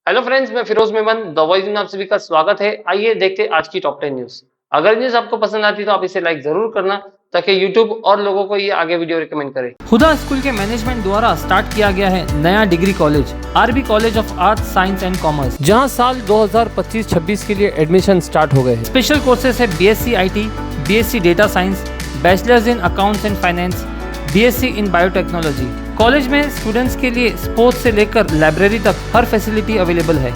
Hello friends, मैं Firoz Memon the voice में आप सभी का स्वागत है। आइए देखते हैं आज की टॉप 10 न्यूज। अगर न्यूज आपको पसंद आती है तो आप इसे लाइक जरूर करना ताकि यूट्यूब और लोगों को ये आगे वीडियो रिकमेंड करे। हुदा स्कूल के मैनेजमेंट द्वारा स्टार्ट किया गया है नया degree college RB college of arts science and commerce, जहां साल 2025-26 के लिए एडमिशन स्टार्ट हो गए हैं। स्पेशल कोर्सेज है BSc IT, BSc data science, bachelors in accounts and finance, BSc in biotechnology. College में स्टूडेंट्स के लिए स्पोर्ट्स से लेकर लाइब्रेरी तक हर फैसिलिटी अवेलेबल है।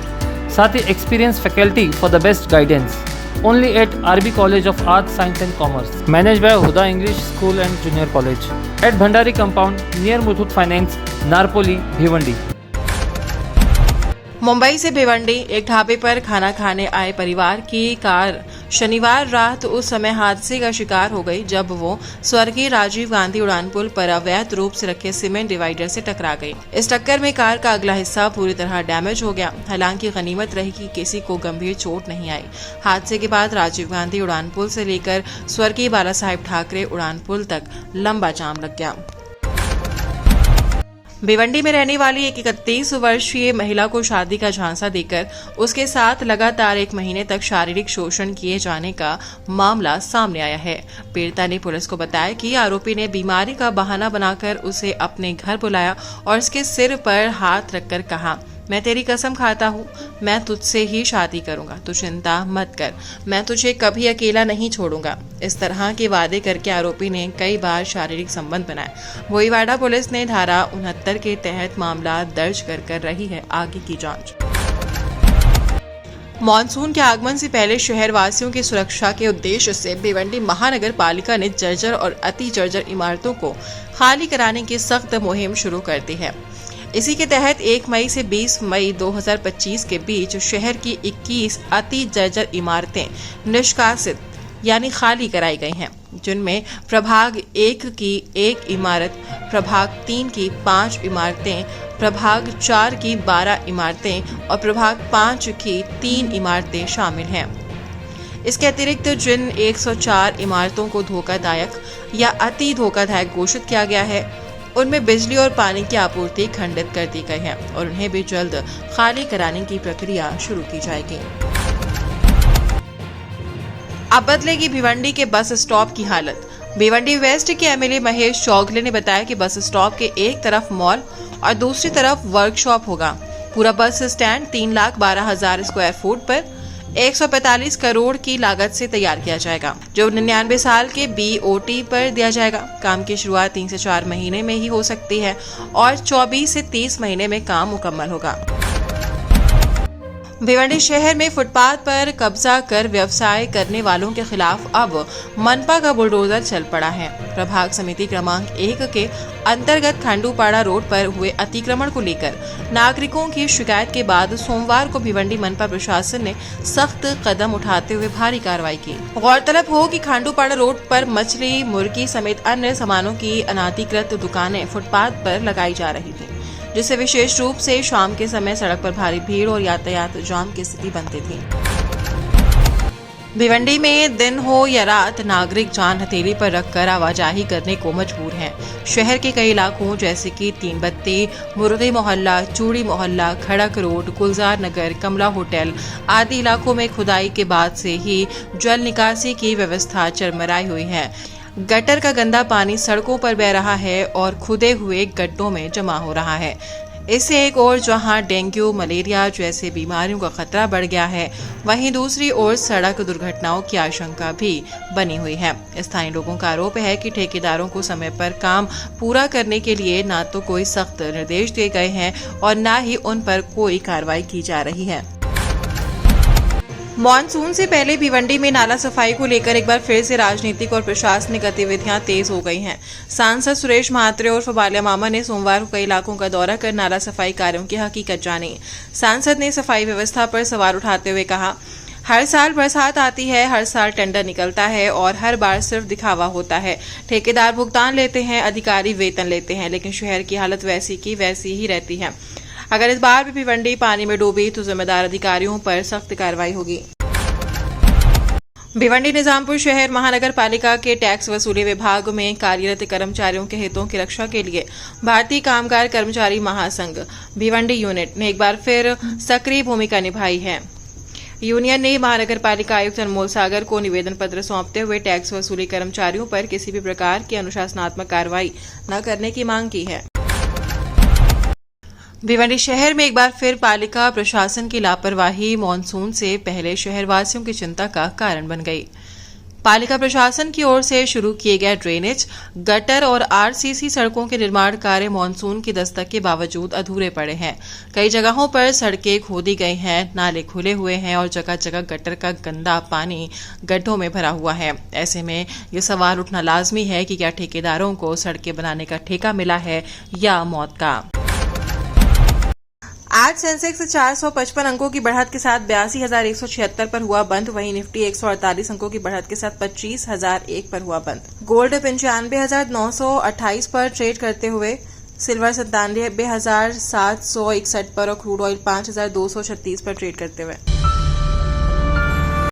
साथ ही experience faculty for the best guidance. Only at RB college of arts science and commerce, manage by Huda English school and junior college at Bhandari compound near Muthoot Finance, Narpoli, Bhiwandi. Mumbai से भिवंडी एक ढाबे पर खाना खाने आए परिवार की कार शनिवार रात उस समय हादसे का शिकार हो गई जब वो स्वर्गीय राजीव गांधी उड़ान पुल पर अवैध रूप से रखे सीमेंट डिवाइडर से टकरा गई। इस टक्कर में कार का अगला हिस्सा पूरी तरह डैमेज हो गया। हालांकि गनीमत रही कि किसी को गंभीर चोट नहीं आई। हादसे के बाद राजीव गांधी उड़ान पुल से लेकर स्वर्गीय बाला साहेब ठाकरे उड़ान पुल तक लंबा जाम लग गया। भिवंडी में रहने वाली एक 31 वर्षीय महिला को शादी का झांसा देकर उसके साथ लगातार 1 महीने तक शारीरिक शोषण किए जाने का मामला सामने आया है। पीड़िता ने पुलिस को बताया कि आरोपी ने बीमारी का बहाना बनाकर उसे अपने घर बुलाया और उसके सिर पर हाथ रखकर कहा, मैं तेरी कसम खाता हूँ, मैं तुझसे ही शादी करूंगा, तू चिंता मत कर, मैं तुझे कभी अकेला नहीं छोड़ूंगा। इस तरह के वादे करके आरोपी ने कई बार शारीरिक संबंध बनाए। वोईवाड़ा पुलिस ने धारा 69 के तहत मामला दर्ज कर रही है आगे की जांच। मॉनसून के आगमन से पहले शहर वासियों की सुरक्षा के उद्देश्य से भिवंडी महानगर पालिका ने जर्जर और अति जर्जर इमारतों को खाली कराने की सख्त मुहिम शुरू कर दी है। इसी के तहत 1 मई से 20 मई 2025 के बीच शहर की 21 अति जर्जर इमारतें निष्कासित यानी खाली कराई गई हैं, जिनमें प्रभाग 1 की 1 इमारत, प्रभाग 3 की 5 इमारतें, प्रभाग 4 की 12 इमारतें और प्रभाग 5 की 3 इमारतें शामिल हैं। इसके अतिरिक्त जिन 104 इमारतों को धोखादायक या अति धोखादायक घोषित किया गया है, उनमें बिजली और पानी की आपूर्ति खंडित कर दी गई है और उन्हें भी जल्द खाली कराने की प्रक्रिया शुरू की जाएगी। अब बदलेगी भिवंडी के बस स्टॉप की हालत। भिवंडी वेस्ट के एमएलए महेश चौगले ने बताया कि बस स्टॉप के एक तरफ मॉल और दूसरी तरफ वर्कशॉप होगा। पूरा बस स्टैंड 3,12,000 स्क्वायर फुट पर 145 करोड़ की लागत से तैयार किया जाएगा, जो 99 साल के बीओटी पर दिया जाएगा। काम की शुरुआत 3 से 4 महीने में ही हो सकती है और 24 से 30 महीने में काम मुकम्मल होगा। भिवंडी शहर में फुटपाथ पर कब्जा कर व्यवसाय करने वालों के खिलाफ अब मनपा का बुलडोजर चल पड़ा है। प्रभाग समिति क्रमांक 1 के अंतर्गत खंडूपाड़ा रोड पर हुए अतिक्रमण को लेकर नागरिकों की शिकायत के बाद सोमवार को भिवंडी मनपा प्रशासन ने सख्त कदम उठाते हुए भारी कार्रवाई की। गौरतलब हो कि खंडूपाड़ा रोड पर मछली, मुर्गी समेत अन्य सामानों की अनाधिकृत दुकानें फुटपाथ पर लगाई जा रही थी, जिससे विशेष रूप से शाम के समय सड़क पर भारी भीड़ और यातायात जाम की स्थिति बनती थी। भिवंडी में दिन हो या रात नागरिक जान हथेली पर रखकर आवाजाही करने को मजबूर हैं। शहर के कई इलाकों जैसे कि तीन बत्ती, मुर्गी मोहल्ला, चूड़ी मोहल्ला, खड़क रोड, गुलजार नगर, कमला होटल आदि इलाकों में खुदाई के बाद से ही जल निकासी की व्यवस्था चरमराई हुई है। गटर का गंदा पानी सड़कों पर बह रहा है और खुदे हुए गड्ढों में जमा हो रहा है। इससे एक ओर जहां डेंगू, मलेरिया जैसे बीमारियों का खतरा बढ़ गया है, वहीं दूसरी ओर सड़क दुर्घटनाओं की आशंका भी बनी हुई है। स्थानीय लोगों का आरोप है कि ठेकेदारों को समय पर काम पूरा करने के लिए न तो कोई सख्त निर्देश दिए गए हैं और न ही उन पर कोई कार्रवाई की जा रही है। मॉनसून से पहले भिवंडी में नाला सफाई को लेकर एक बार फिर से राजनीतिक और प्रशासनिक गतिविधियां तेज हो गई हैं। सांसद सुरेश महात्रे और बालिया मामा ने सोमवार को कई इलाकों का दौरा कर नाला सफाई कार्यों की हकीकत जानी। सांसद ने सफाई व्यवस्था पर सवाल उठाते हुए कहा, हर साल बरसात आती है, हर साल टेंडर निकलता है और हर बार सिर्फ दिखावा होता है। ठेकेदार भुगतान लेते हैं, अधिकारी वेतन लेते हैं, लेकिन शहर की हालत वैसी की वैसी ही रहती है। अगर इस बार भी भिवंडी पानी में डूबी तो जिम्मेदार अधिकारियों पर सख्त कार्रवाई होगी। भिवंडी निजामपुर शहर महानगर पालिका के टैक्स वसूली विभाग में कार्यरत कर्मचारियों के हितों की रक्षा के लिए भारतीय कामगार कर्मचारी महासंघ भिवंडी यूनिट ने एक बार फिर सक्रिय भूमिका निभाई है। यूनियन ने महानगर पालिका आयुक्त अनमोल सागर को निवेदन पत्र सौंपते हुए टैक्स वसूली कर्मचारियों पर किसी भी प्रकार की अनुशासनात्मक कार्रवाई न करने की मांग की है। भिवंडी शहर में एक बार फिर पालिका प्रशासन की लापरवाही मानसून से पहले शहरवासियों की चिंता का कारण बन गई। पालिका प्रशासन की ओर से शुरू किए गए ड्रेनेज, गटर और आरसीसी सड़कों के निर्माण कार्य मानसून की दस्तक के बावजूद अधूरे पड़े हैं। कई जगहों पर सड़कें खोदी गई हैं, नाले खुले हुए हैं और जगह जगह गटर का गंदा पानी गड्ढों में भरा हुआ है। ऐसे में ये सवाल उठना लाजमी है कि क्या ठेकेदारों को सड़कें बनाने का ठेका मिला है या मौत का। आज सेंसेक्स 455 अंकों की बढ़त के साथ 82,176 पर हुआ बंद। वहीं निफ्टी 148 अंकों की बढ़त के साथ 25,001 पर हुआ बंद। गोल्ड 95,928 पर ट्रेड करते हुए, सिल्वर 97,761 पर और क्रूड ऑयल 5,236 पर ट्रेड करते हुए।